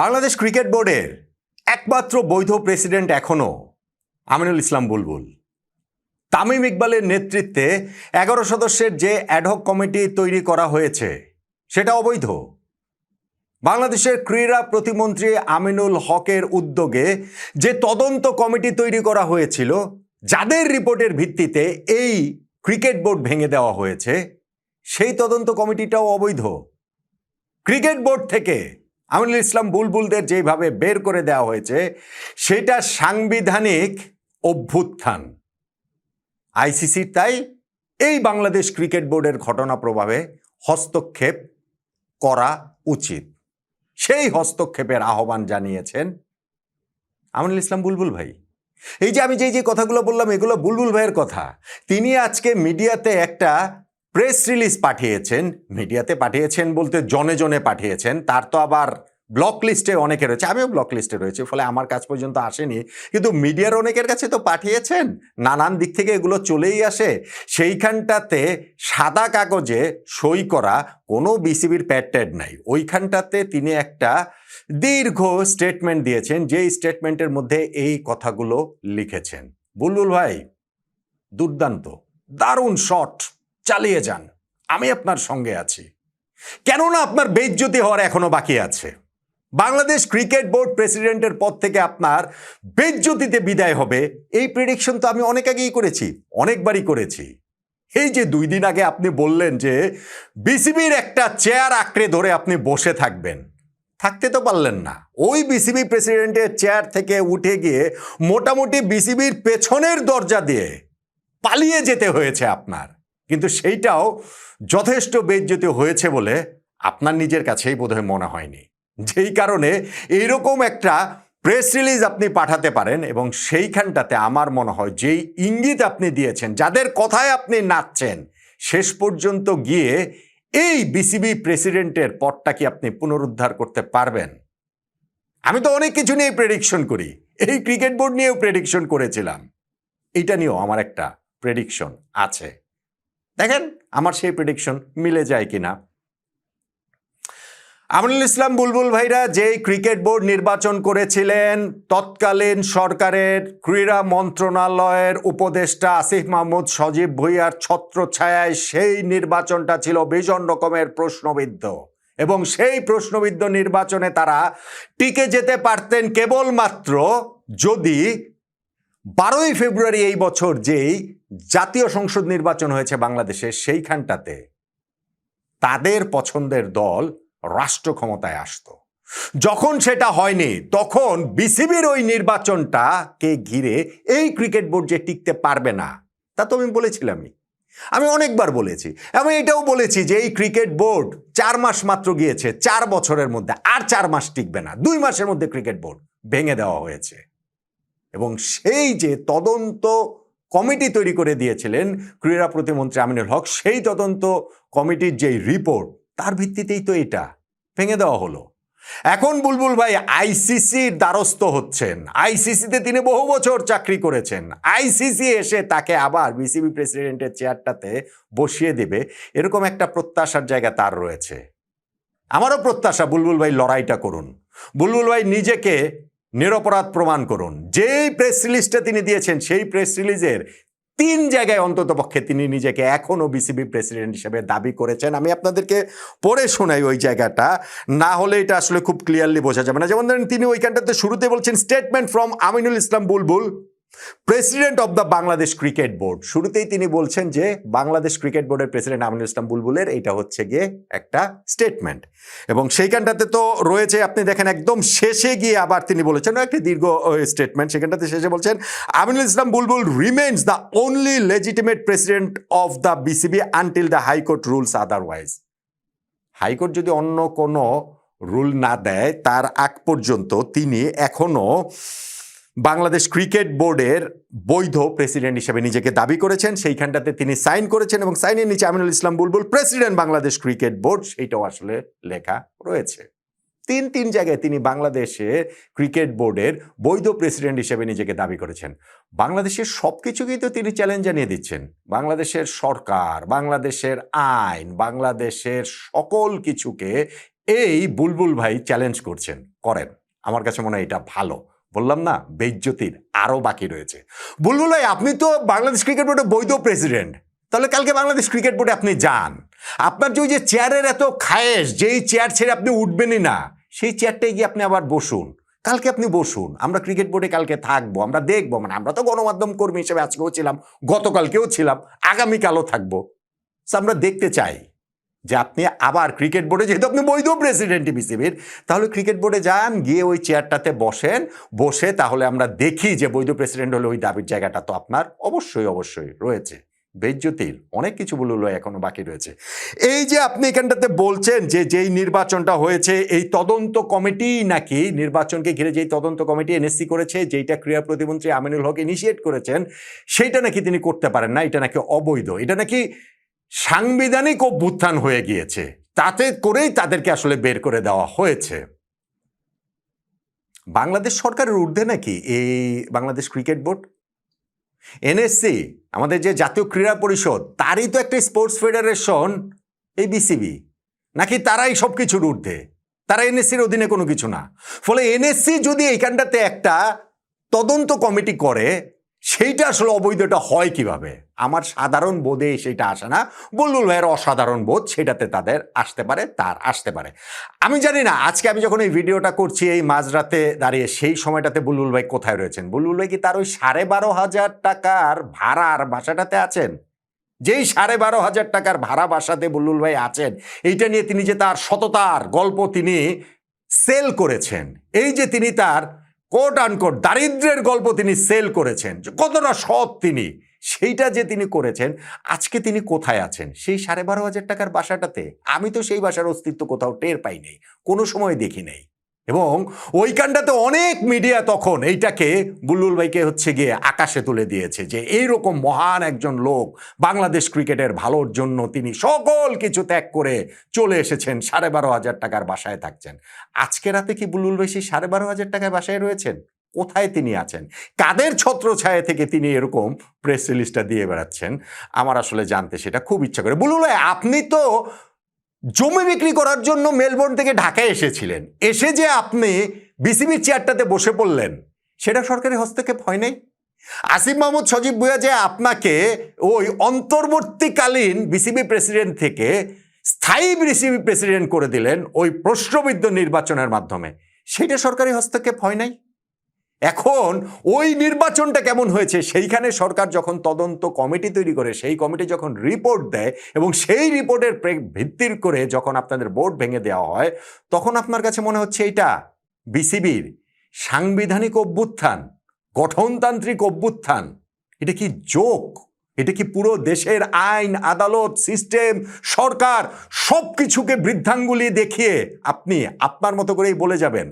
Bangladesh cricket বোর্ডের একমাত্র বৈধ প্রেসিডেন্ট এখনো আমিনুল ইসলাম বুলবুল। তামিম ইকবালের নেতৃত্বে 11 সদস্যের যে অ্যাডহক কমিটি তৈরি করা হয়েছে সেটা অবৈধ। বাংলাদেশের ক্রীড়া প্রতিমন্ত্রী আমিনুল হকের উদ্যোগে যে তদন্ত কমিটি তৈরি করা হয়েছিল, যাদের রিপোর্টের ভিত্তিতে এই ক্রিকেট বোর্ড ভেঙে দেওয়া হয়েছে, সেই তদন্ত কমিটিটাও অবৈধ। ক্রিকেট বোর্ড থেকে আমিনুল ইসলাম বুলবুলদের যেভাবে বের করে দেওয়া হয়েছে সেটা সাংবিধানিক অভ্যুত্থান। আইসিসির তাই এই বাংলাদেশ ক্রিকেট বোর্ডের ঘটনা প্রভাবে হস্তক্ষেপ করা উচিত। সেই হস্তক্ষেপের আহ্বান জানিয়েছেন আমিনুল ইসলাম বুলবুল ভাই। এই যে আমি যে কথাগুলো বললাম, এগুলো বুলবুল ভাইয়ের কথা। তিনি আজকে মিডিয়াতে একটা প্রেস রিলিজ পাঠিয়েছেন। মিডিয়াতে পাঠিয়েছেন বলতে জনে জনে পাঠিয়েছেন, তার তো আবার ব্লক লিস্টে অনেকে রয়েছে, আমিও ব্লক লিস্টে রয়েছে, ফলে আমার কাছ পর্যন্ত আসেনি, কিন্তু মিডিয়ার অনেকের কাছে তো পাঠিয়েছেন। নানান দিক থেকে এগুলো চলেই আসে। সেইখানটাতে সাদা কাগজে সই করা কোনো বিসিবির প্যাড ট্যাড নাই। ওইখানটাতে তিনি একটা দীর্ঘ স্টেটমেন্ট দিয়েছেন, যেই স্টেটমেন্টের মধ্যে এই কথাগুলো লিখেছেন। বুলবুল ভাই, দুর্দান্ত, দারুণ শট, চালিয়ে যান, আমি আপনার সঙ্গে আছি। কেননা আপনার বেইজ্জতি হওয়ার এখনো বাকি আছে। বাংলাদেশ ক্রিকেট বোর্ড প্রেসিডেন্টের পদ থেকে আপনার বেইজ্জতিতে বিদায় হবে, এই প্রেডিকশন তো আমি অনেক আগেই করেছি, অনেকবারই করেছি। এই যে 2 দিন আগে আপনি বললেন যে বিসিবির একটা চেয়ার আঁকড়ে ধরে আপনি বসে থাকবেন, থাকতে তো পারলেন না। ওই বিসিবি প্রেসিডেন্টের চেয়ার থেকে উঠে গিয়ে মোটামুটি বিসিবির পেছনের দরজা দিয়ে পালিয়ে যেতে হয়েছে আপনার। কিন্তু সেইটাও যথেষ্ট বেইজ্জতি হয়েছে বলে আপনার নিজের কাছেই বোধহয় মনে হয়নি, যেই কারণে এইরকম একটা প্রেস রিলিজ আপনি পাঠাতে পারেন। এবং সেইখানটাতে আমার মনে হয় যেই ইঙ্গিত আপনি দিয়েছেন, যাদের কথায় আপনি নাচছেন, শেষ পর্যন্ত গিয়ে এই বিসিবি প্রেসিডেন্টের পদটা কি আপনি পুনরুদ্ধার করতে পারবেন? আমি তো অনেক কিছু নিয়ে প্রেডিকশন করি, এই ক্রিকেট বোর্ড নিয়েও প্রেডিকশন করেছিলাম, এইটা নিয়েও আমার একটা প্রেডিকশন আছে। দেখেন আমার সেই প্রেডিকশন মিলে যায় কিনা। আমিনুল ইসলাম বুলবুল ভাইরা যেই ক্রিকেট বোর্ড নির্বাচন করেছিলেন, তৎকালীন সরকারের ক্রীড়া মন্ত্রণালয়ের উপদেষ্টা আসিফ মাহমুদ সজীব ভুঁইয়ার ছত্রছায়ায় সেই নির্বাচনটা ছিল ভীষণ রকমের প্রশ্নবিদ্ধ। এবং সেই প্রশ্নবিদ্ধ নির্বাচনে তারা টিকে যেতে পারতেন কেবলমাত্র যদি 12ই ফেব্রুয়ারি এই বছর যেই জাতীয় সংসদ নির্বাচন হয়েছে বাংলাদেশে, সেইখানটাতে তাদের পছন্দের দল রাষ্ট্র ক্ষমতায় আসতো। যখন সেটা হয়নি, তখন বিসিবির ওই নির্বাচনটাকে ঘিরে এই ক্রিকেট বোর্ড যে টিকতে পারবে না, তা তো আমি বলেছিলামই, আমি অনেকবার বলেছি। আমি এটাও বলেছি যে এই ক্রিকেট বোর্ড 4 মাস মাত্র গিয়েছে, 4 বছরের মধ্যে আর 4 মাস টিকবে না, 2 মাসের মধ্যে ক্রিকেট বোর্ড ভেঙে দেওয়া হয়েছে। এবং সেই যে তদন্ত কমিটি তৈরি করে দিয়েছিলেন ক্রীড়া প্রতিমন্ত্রী আমিনুল হক, সেই তদন্ত কমিটির যেই রিপোর্ট, তার ভিত্তিতেই তো এটা ভেঙে দেওয়া হলো। এখন বুলবুল ভাই আইসিসির দ্বারস্থ হচ্ছেন। আইসিসিতে তিনি বহু বছর চাকরি করেছেন, আইসিসি এসে তাকে আবার বিসিবি প্রেসিডেন্টের চেয়ারটাতে বসিয়ে দেবে, এরকম একটা প্রত্যাশার জায়গা তার রয়েছে। আমারও প্রত্যাশা বুলবুল ভাই লড়াইটা করুন, বুলবুল ভাই নিজেকে নিরপরাধ প্রমাণ করুন। যেই প্রেস রিলিজটা তিনি দিয়েছেন, সেই প্রেস রিলিজের 3 জায়গায় অন্তত পক্ষে তিনি নিজেকে এখনো বিসিবি প্রেসিডেন্ট হিসেবে দাবি করেছেন। আমি আপনাদেরকে পড়ে শোনাই ওই জায়গাটা, না হলে এটা আসলে খুব ক্লিয়ারলি বোঝা যাবে না। যেমন ধরেন, তিনি ওইখানটাতে শুরুতে বলছেন statement from Aminul Islam Bulbul, president of the Bangladesh cricket board. শুরুতেই তিনি বলছেন যে বাংলাদেশ ক্রিকেট বোর্ডের প্রেসিডেন্ট আমিনুল ইসলাম বুলবুলের এটা হচ্ছে গিয়ে একটা স্টেটমেন্ট। এবং সেইখানটাতে তো রয়েছে, আপনি দেখেন একদম শেষে গিয়ে আবার তিনি বলেছেন একটা দীর্ঘ স্টেটমেন্ট, সেখানটাতে শেষে বলছেন Aminul Islam Bulbul remains the only legitimate president of the BCB until the high court rules otherwise. High court যদি অন্য কোনো রুল না দেয়, তার আগ পর্যন্ত তিনি এখনো বাংলাদেশ ক্রিকেট বোর্ডের বৈধ প্রেসিডেন্ট হিসেবে নিজেকে দাবি করেছেন। সেইখানটাতে তিনি সাইন করেছেন এবং সাইনের নিচে আমিনুল ইসলাম বুলবুল প্রেসিডেন্ট বাংলাদেশ ক্রিকেট বোর্ড, সেইটাও আসলে লেখা রয়েছে। 3 জায়গায় তিনি বাংলাদেশের ক্রিকেট বোর্ডের বৈধ প্রেসিডেন্ট হিসেবে নিজেকে দাবি করেছেন। বাংলাদেশের সব কিছুকেই তো তিনি চ্যালেঞ্জ জানিয়ে দিচ্ছেন। বাংলাদেশের সরকার, বাংলাদেশের আইন, বাংলাদেশের সকল কিছুকে এই বুলবুল ভাই চ্যালেঞ্জ করছেন, করেন, আমার কাছে মনে হয় এটা ভালো। বললাম না, বেইজ্জতির আরও বাকি রয়েছে। বুলবুল ভাই, আপনি তো বাংলাদেশ ক্রিকেট বোর্ডের বৈধ প্রেসিডেন্ট, তাহলে কালকে বাংলাদেশ ক্রিকেট বোর্ডে আপনি যান। আপনার যে ওই যে চেয়ারের এত খায়েশ, যেই চেয়ার ছেড়ে আপনি উঠবেনই না, সেই চেয়ারটাই গিয়ে আপনি আবার বসুন। কালকে আপনি বসুন, আমরা ক্রিকেট বোর্ডে কালকে থাকবো, আমরা দেখবো। মানে আমরা তো গণমাধ্যম কর্মী হিসেবে আজকেও ছিলাম, গতকালকেও ছিলাম, আগামীকালও থাকবো। আমরা দেখতে চাই যে আপনি আবার ক্রিকেট বোর্ডে, যেহেতু আপনি বৈধ প্রেসিডেন্ট বিসিবির, তাহলে ক্রিকেট বোর্ডে যান, গিয়ে ওই চেয়ারটাতে বসেন, বসে তাহলে আমরা দেখি যে বৈধ প্রেসিডেন্ট হলে ওই দাবির জায়গাটা তো আপনার অবশ্যই অবশ্যই রয়েছে। বেইজ্জতির অনেক কিছু বললো এখনো বাকি রয়েছে। এই যে আপনি এখানটাতে বলছেন যে যেই নির্বাচনটা হয়েছে, এই তদন্ত কমিটি নাকি নির্বাচনকে ঘিরে যেই তদন্ত কমিটি এনএসসি করেছে, যেইটা ক্রীড়া প্রতিমন্ত্রী আমিনুল হক ইনিশিয়েট করেছেন, সেইটা নাকি তিনি করতে পারেন না, এটা নাকি অবৈধ, এটা নাকি সাংবিধানিক অভ্যুত্থান হয়ে গিয়েছে, তাতে করেই তাদেরকে আসলে বের করে দেওয়া হয়েছে। বাংলাদেশ সরকারের ঊর্ধ্বে নাকি এই বাংলাদেশ ক্রিকেট বোর্ড? এনএসসি, আমাদের যে জাতীয় ক্রীড়া পরিষদ, তারই তো একটা স্পোর্টস ফেডারেশন এই বিসিবি, নাকি তারাই সব কিছুর ঊর্ধ্বে? তারা এনএসসির অধীনে কোনো কিছু না। ফলে এনএসসি যদি এইখানটাতে একটা তদন্ত কমিটি করে, সেইটা আসলে অবৈধটা হয় কিভাবে? আমার সাধারণ বোধে সেটা আসে না। বুলবুল ভাইয়ের অসাধারণ বোধ সেটাতে তাদের আসতে পারে, তার আসতে পারে। আমি জানি না আজকে আমি যখন এই ভিডিওটা করছি এই মাঝরাতে দাঁড়িয়ে, সেই সময়টাতে বুলবুল ভাই কোথায় রয়েছেন? বুলবুল ভাই কি তার ওই 12,500 টাকার ভাড়ার বাসাটাতে আছেন? যেই 12,500 টাকার ভাড়া বাসাতে বুলবুল ভাই আছেন, এইটা নিয়ে তিনি যে তার সততার গল্প তিনি সেল করেছেন, এই যে তিনি তার কোট আনকোট দারিদ্র্যের গল্প তিনি সেল করেছেন, কতটা সৎ তিনি, সেইটা যে তিনি করেছেন, আজকে তিনি কোথায় আছেন? সেই 12,500 টাকার বাসাটাতে। আমি তো সেই বাসার অস্তিত্ব কোথাও টের পাই নাই, কোনো সময় দেখি নাই। এবং ওইখানটাতে অনেক মিডিয়া তখন এইটাকে বুলবুল ভাইকে হচ্ছে গিয়ে আকাশে তুলে দিয়েছে যে এইরকম মহান একজন লোক, বাংলাদেশ ক্রিকেটের ভালোর জন্য তিনি সকল কিছু ত্যাগ করে চলে এসেছেন, 12,500 টাকার বাসায় থাকছেন। আজকে রাতে কি বুলবুল ভাই সেই 12,500 টাকার বাসায় রয়েছেন? কোথায় তিনি আছেন? কাদের ছত্রছায়া থেকে তিনি এরকম প্রেস রিলিজটা দিয়ে বেড়াচ্ছেন? আমার আসলে জানতে সেটা খুব ইচ্ছা করে। বুলবুল ভাই, আপনি তো জমি বিক্রি করার জন্য মেলবোর্ন থেকে ঢাকায় এসেছিলেন, এসে যে আপনি বিসিবির চেয়ারটাতে বসে পড়লেন, সেটা সরকারি হস্তক্ষেপ হয় নাই? আসিফ মাহমুদ সজীব ভুঁইয়া যে আপনাকে ওই অন্তর্বর্তীকালীন বিসিবি প্রেসিডেন্ট থেকে স্থায়ী বিসিবি প্রেসিডেন্ট করে দিলেন ওই প্রশ্নবিদ্ধ নির্বাচনের মাধ্যমে, সেটা সরকারি হস্তক্ষেপ হয় নাই? এখন ওই নির্বাচনটা কেমন হয়েছে, সেইখানে সরকার যখন তদন্ত কমিটি তৈরি করে, সেই কমিটি যখন রিপোর্ট দেয় এবং সেই রিপোর্টের ভিত্তির করে যখন আপনাদের বোর্ড ভেঙে দেওয়া হয়, তখন আপনার কাছে মনে হচ্ছে এটা বিসিবির সাংবিধানিক অভ্যুত্থান, গঠনতান্ত্রিক অভ্যুত্থান। এটা কি জোক? এটা কি পুরো দেশের আইন, আদালত, সিস্টেম, সরকার সব কিছুকে বৃদ্ধাঙ্গুলি দেখিয়ে আপনি আপনার মতো করেই বলে যাবেন?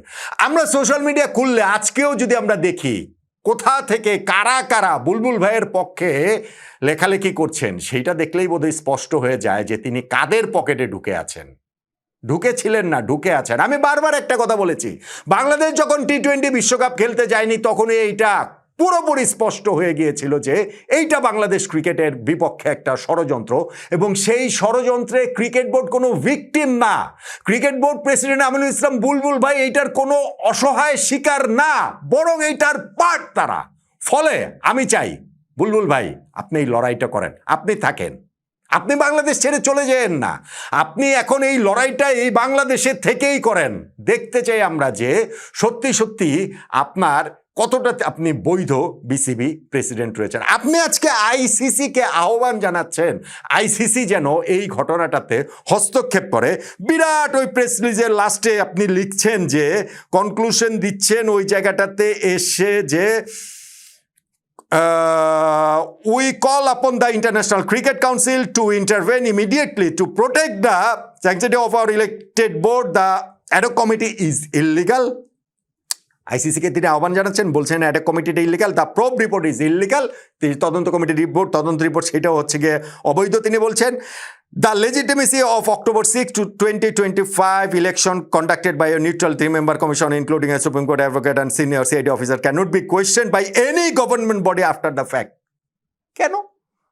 আমরা সোশ্যাল মিডিয়া খুললে আজকেও যদি আমরা দেখি কোথা থেকে কারা কারা বুলবুল ভাইয়ের পক্ষে লেখালেখি করছেন, সেইটা দেখলেই বোধহয় স্পষ্ট হয়ে যায় যে তিনি কাদের পকেটে ঢুকে আছেন। ঢুকেছিলেন না, ঢুকে আছেন। আমি বারবার একটা কথা বলেছি, বাংলাদেশ যখন টি-20 বিশ্বকাপ খেলতে যায়নি, তখনই এইটা পুরোপুরি স্পষ্ট হয়ে গিয়েছিল যে এইটা বাংলাদেশ ক্রিকেটের বিপক্ষে একটা ষড়যন্ত্র, এবং সেই ষড়যন্ত্রে ক্রিকেট বোর্ড কোনো ভিকটিম না। Cricket board president Aminul Islam বুলবুল ভাই এইটার কোনো অসহায় শিকার না, বরং এইটার পার্ট তারা। ফলে আমি চাই বুলবুল ভাই আপনি এই লড়াইটা করেন, আপনি থাকেন, আপনি বাংলাদেশ ছেড়ে চলে যাবেন না, আপনি এখন এই লড়াইটা এই বাংলাদেশের থেকেই করেন। দেখতে চাই আমরা যে সত্যি সত্যি আপনার কতটা আপনি বৈধ বিসিবি প্রেসিডেন্ট রয়েছেন। আপনি আজকে আইসিসিকে আহ্বান জানাচ্ছেন আইসিসি যেন এই ঘটনাটাতে হস্তক্ষেপ করে। বিরাট ওই প্রেস রিলিজের লাস্টে আপনি লিখছেন যে, কনক্লুশন দিচ্ছেন ওই জায়গাটাতে এসে যে we call upon the International Cricket Council to intervene immediately to protect the sanctity of our elected board. The ad hoc committee is illegal. আইসিসিকে তিনি আহ্বান জানাচ্ছেন, বলছেন ad hoc কমিটিটা illegal, the probe report is illegal. তদন্ত কমিটির report, তদন্ত report সেটাও হচ্ছে গিয়ে অবৈধ তিনি বলছেন। The legitimacy of October 6 to 2025 election conducted by a neutral three-member commission including a Supreme Court advocate and senior CID officer cannot be questioned by any government body after the fact. কেন?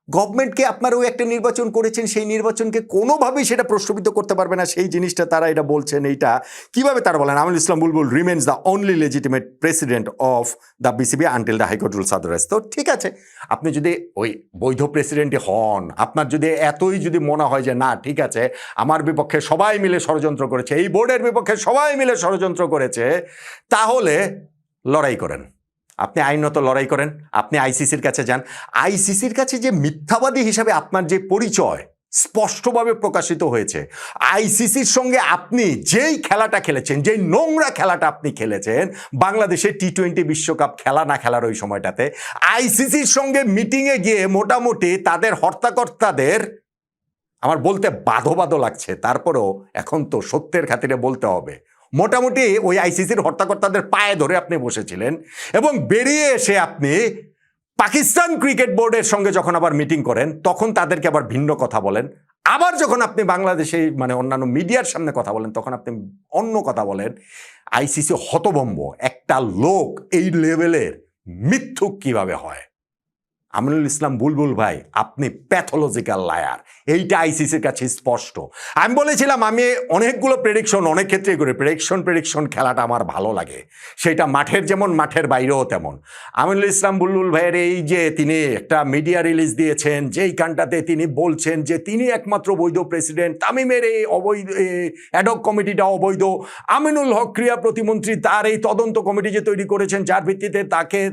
গভর্নমেন্টকে আপনারা ওই একটা নির্বাচন করেছেন, সেই নির্বাচনকে কোনোভাবেই সেটা প্রশ্নবিদ্ধ করতে পারবে না, সেই জিনিসটা তারা এটা বলছেন। এইটা কিভাবে তারা বলেন? Aminul Islam Bulbul remains the only legitimate president of the BCB until the high court rules otherwise. তো ঠিক আছে, আপনি যদি ওই বৈধ প্রেসিডেন্টই হন, আপনার যদি এতই যদি মনে হয় যে না ঠিক আছে আমার বিপক্ষে সবাই মিলে ষড়যন্ত্র করেছে, এই বোর্ডের বিপক্ষে সবাই মিলে ষড়যন্ত্র করেছে, তাহলে লড়াই করেন, আপনি আইনত লড়াই করেন, আপনি আইসিসির কাছে যান। আইসিসির কাছে যে মিথ্যাবাদী হিসাবে আপনার যে পরিচয় স্পষ্টভাবে প্রকাশিত হয়েছে, আইসিসির সঙ্গে আপনি যেই খেলাটা খেলেছেন, যেই নোংরা খেলাটা আপনি খেলেছেন বাংলাদেশের টি-20 বিশ্বকাপ খেলা না খেলার ওই সময়টাতে, আইসিসির সঙ্গে মিটিংয়ে গিয়ে মোটামুটি তাদের হর্তাকর্তাদের, আমার বলতে বাধো বাধো লাগছে, তারপরেও এখন তো সত্যের খাতিরে বলতে হবে, মোটামুটি ওই আইসিসির হর্তাকর্তাদের পায়ে ধরে আপনি বসেছিলেন এবং বেরিয়ে এসে আপনি পাকিস্তান ক্রিকেট বোর্ডের সঙ্গে যখন আবার মিটিং করেন তখন তাদেরকে আবার ভিন্ন কথা বলেন, আবার যখন আপনি বাংলাদেশে মানে অন্যান্য মিডিয়ার সামনে কথা বলেন তখন আপনি অন্য কথা বলেন। আইসিসি হতভম্ব, একটা লোক এই লেভেলের মিথ্যুক কিভাবে হয়? আমিনুল ইসলাম বুলবুল ভাই, আপনি প্যাথোলজিক্যাল লায়ার, এইটা আইসিসির কাছে স্পষ্ট। আমি বলেছিলাম আমি অনেকগুলো প্রেডিকশন অনেক ক্ষেত্রেই করি, প্রেডিকশন খেলাটা আমার ভালো লাগে, সেটা মাঠের যেমন মাঠের বাইরেও তেমন। আমিনুল ইসলাম বুলবুল ভাইয়ের এই যে তিনি একটা মিডিয়া রিলিজ দিয়েছেন যেইখানটাতে তিনি বলছেন যে তিনি একমাত্র বৈধ প্রেসিডেন্ট, তামিমের এই অবৈধ অ্যাডহক কমিটিটা অবৈধ, আমিনুল হক ক্রীড়া প্রতিমন্ত্রী তার এই তদন্ত কমিটি যে তৈরি করেছেন যার ভিত্তিতে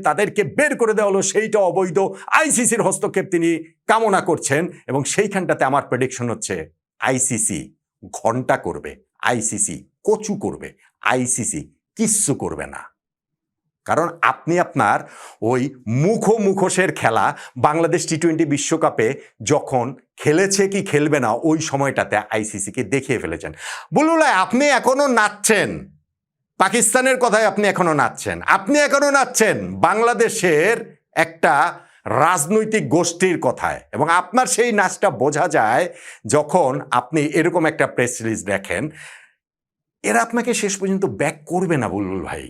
তাদেরকে বের করে দেওয়া হলো সেইটা অবৈধ, আইসিসির হস্তক্ষেপ তিনি কামনা করছেন। এবং সেইখানটাতে আমার প্রেডিকশন হচ্ছে আইসিসি ঘন্টা করবে, আইসিসি কচু করবে, আইসিসি কিচ্ছু করবে না। কারণ আপনি আপনার ওই মুখোশের খেলা বাংলাদেশ টি-20 বিশ্বকাপে যখন খেলেছে কি খেলবে না ওই সময়টাতে আইসিসিকে দেখিয়ে ফেলেছেন। বুলবুল ভাই, আপনি এখনো নাচছেন পাকিস্তানের কথায়, আপনি এখনো নাচছেন বাংলাদেশের একটা রাজনৈতিক গোষ্ঠীর কথায়, এবং আপনার সেই নাচটা বোঝা যায় যখন আপনি এরকম একটা প্রেস রিলিজ দেখেন। এরা আপনাকে শেষ পর্যন্ত ব্যাক করবে না বুলবুল ভাই,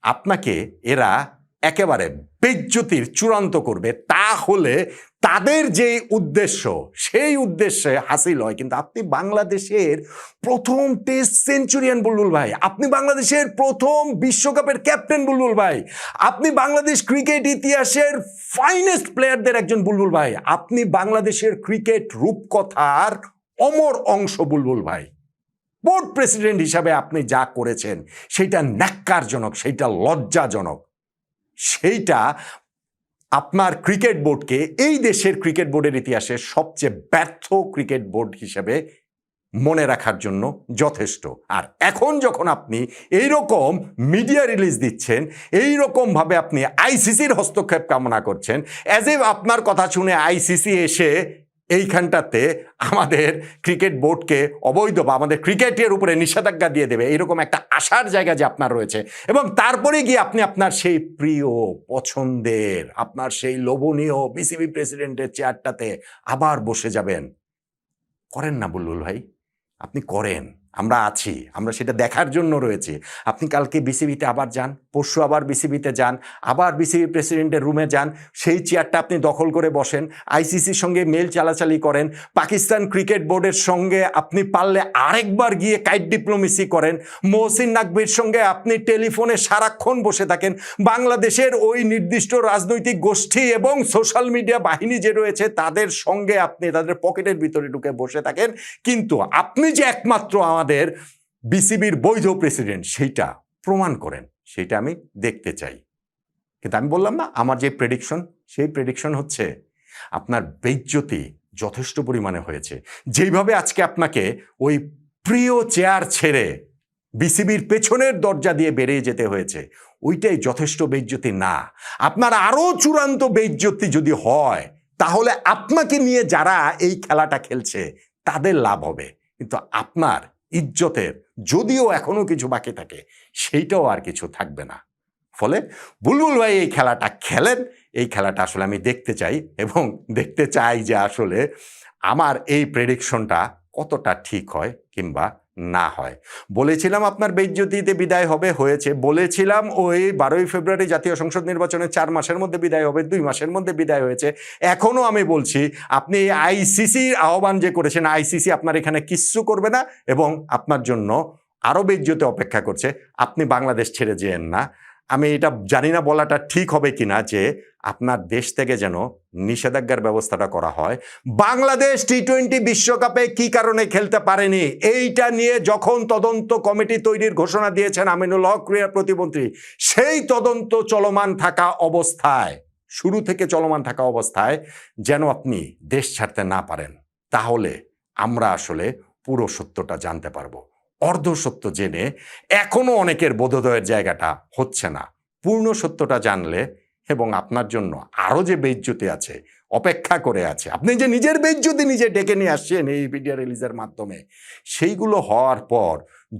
আপনাকে এরা একেবারে বেইজ্জতির চূড়ান্ত করবে, তাহলে তাদের যে উদ্দেশ্য সেই উদ্দেশ্যে হাসিল হয়। কিন্তু আপনি বাংলাদেশের প্রথম টেস্ট সেঞ্চুরিয়ান বুলবুল ভাই, আপনি বাংলাদেশের প্রথম বিশ্বকাপের ক্যাপ্টেন বুলবুল ভাই, আপনি বাংলাদেশ ক্রিকেট ইতিহাসের ফাইনেস্ট প্লেয়ারদের একজন বুলবুল ভাই, আপনি বাংলাদেশের ক্রিকেট রূপকথার অমর অংশ বুলবুল ভাই। বোর্ড প্রেসিডেন্ট হিসাবে আপনি যা করেছেন সেইটা ন্যাক্কারজনক, সেইটা লজ্জাজনক, সেইটা আপনার ক্রিকেট বোর্ডকে এই দেশের ক্রিকেট বোর্ডের ইতিহাসে সবচেয়ে ব্যর্থ ক্রিকেট বোর্ড হিসেবে মনে রাখার জন্য যথেষ্ট। আর এখন যখন আপনি এইরকম মিডিয়া রিলিজ দিচ্ছেন, এইরকমভাবে আপনি আইসিসির হস্তক্ষেপ কামনা করছেন, অ্যাজ ইফ আপনার কথা শুনে আইসিসি এসে এইখানটাতে আমাদের ক্রিকেট বোর্ডকে অবৈধ বা আমাদের ক্রিকেটের উপরে নিষেধাজ্ঞা দিয়ে দেবে, এইরকম একটা আশার জায়গা যে আপনার রয়েছে, এবং তারপরে গিয়ে আপনি আপনার সেই প্রিয় পছন্দের আপনার সেই লোভনীয় বিসিবি প্রেসিডেন্টের চেয়ারটাতে আবার বসে যাবেন। করেন না বুলবুল ভাই, আপনি করেন, আমরা আছি, আমরা সেটা দেখার জন্য রয়েছি। আপনি কালকে বিসিবিতে আবার যান, পরশু আবার বিসিবিতে যান, আবার বিসিবি প্রেসিডেন্টের রুমে যান, সেই চেয়ারটা আপনি দখল করে বসেন, আইসিসির সঙ্গে মেল চালাচালি করেন, পাকিস্তান ক্রিকেট বোর্ডের সঙ্গে আপনি পারলে আরেকবার গিয়ে কাইট ডিপ্লোমেসি করেন, মহসিন নাকভির সঙ্গে আপনি টেলিফোনে সারাক্ষণ বসে থাকেন, বাংলাদেশের ওই নির্দিষ্ট রাজনৈতিক গোষ্ঠী এবং সোশ্যাল মিডিয়া বাহিনী যে রয়েছে তাদের সঙ্গে আপনি তাদের পকেটের ভিতরে ঢুকে বসে থাকেন, কিন্তু আপনি যে একমাত্র আমাদের বিসিবির বৈধ প্রেসিডেন্ট সেইটা প্রমাণ করেন, সেইটা আমি দেখতে চাই। কিন্তু আমি বললাম না, আমার যে প্রেডিকশন, সেই প্রেডিকশন হচ্ছে আপনার বেইজ্জতি যথেষ্ট পরিমাণে হয়েছে। যেইভাবে আজকে আপনাকে ওই প্রিয় চেয়ার ছেড়ে বিসিবির পেছনের দরজা দিয়ে বেরিয়ে যেতে হয়েছে, ওইটাই যথেষ্ট বেইজ্জতি না। আপনার আরও চূড়ান্ত বেইজ্জতি যদি হয় তাহলে আপনাকে নিয়ে যারা এই খেলাটা খেলছে তাদের লাভ হবে, কিন্তু আপনার ইজ্জতের যদিও এখনো কিছু বাকি থাকে সেইটাও আর কিছু থাকবে না। ফলে বুলবুল ভাই এই খেলাটা খেলেন, এই খেলাটা আসলে আমি দেখতে চাই, এবং দেখতে চাই যে আসলে আমার এই প্রেডিকশনটা কতটা ঠিক হয় কিংবা না হয়। বলেছিলাম আপনার বেইজ্জতিতে বিদায় হবে, হয়েছে। বলেছিলাম ওই 12ই ফেব্রুয়ারি জাতীয় সংসদ নির্বাচনে 4 মাসের মধ্যে বিদায় হবে, 2 মাসের মধ্যে বিদায় হয়েছে। এখনও আমি বলছি, আপনি আইসিসির আহ্বান যে করেছেন, আইসিসি আপনার এখানে কিচ্ছু করবে না এবং আপনার জন্য আরও বেইজ্জতি অপেক্ষা করছে। আপনি বাংলাদেশ ছেড়ে যেয়েন না। আমি এটা জানি না বলাটা ঠিক হবে কিনা যে আপনার দেশ থেকে যেন নিষেধাজ্ঞার ব্যবস্থাটা করা হয়। বাংলাদেশ টি-20 বিশ্বকাপে কি কারণে খেলতে পারেনি এইটা নিয়ে যখন তদন্ত কমিটি তৈরির ঘোষণা দিয়েছেন আমিনুল হক ক্রীড়া প্রতিমন্ত্রী, সেই তদন্ত চলমান থাকা অবস্থায়, শুরু থেকে চলমান থাকা অবস্থায় যেন আপনি দেশ ছাড়তে না পারেন, তাহলে আমরা আসলে পুরো সত্যটা জানতে পারবো। অর্ধ সত্য জেনে এখনো অনেকের বোধোদয়ের জায়গাটা হচ্ছে না। পূর্ণ সত্যটা জানলে এবং আপনার জন্য আরও যে বেইজ্জতি আছে, অপেক্ষা করে আছে, আপনি যে নিজের বেইজ্জতি নিজে ডেকে নিয়ে আসছেন এই ভিডিও রিলিজের মাধ্যমে, সেইগুলো হওয়ার পর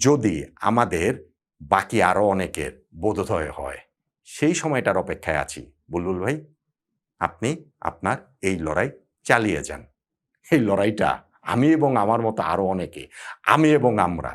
যদি আমাদের বাকি আরও অনেকের বোধোদয় হয়, সেই সময়টার অপেক্ষায় আছি। বুলবুল ভাই, আপনি আপনার এই লড়াই চালিয়ে যান। এই লড়াইটা আমি এবং আমার মতো আরও অনেকে, আমি এবং আমরা